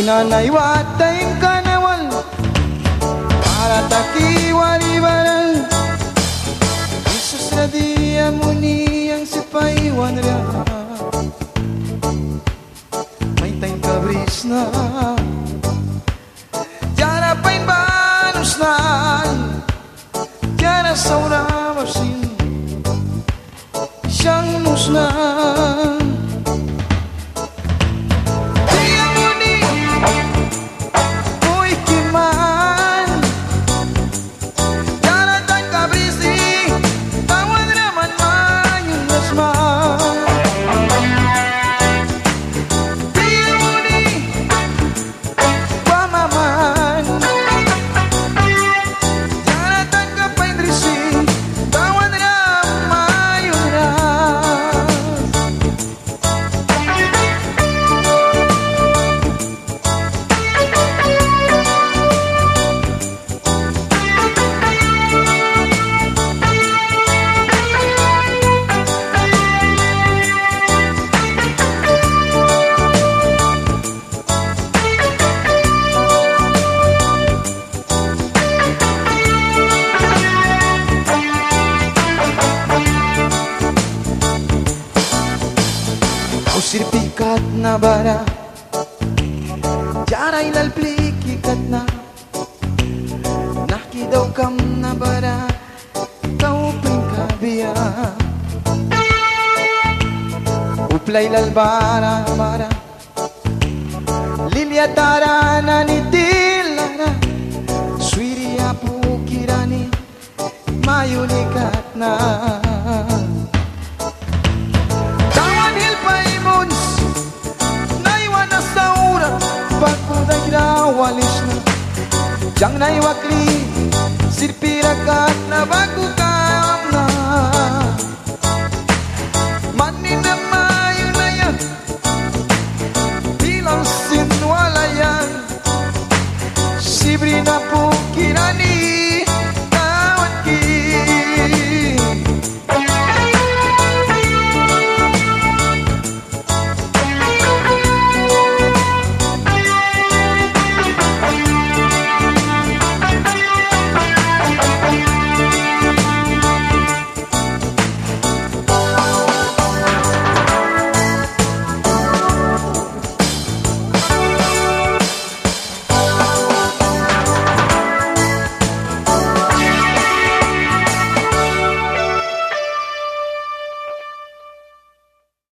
Sinanay watay kanawal para takiwalibaran Isus radia muni yang sipaywan ra may tayong kabris na Jara pain banus na Jara saura masin Siyang musna Sirpikat na bara Jaray lalplikikat na Nakidaw kam na bara Kau pingkabiya Uplay lalbara bara Lilyatara na nitilara Swiriya pukirani Mayunikat na walis na Jang naiwakli Sirpirakat na bagukan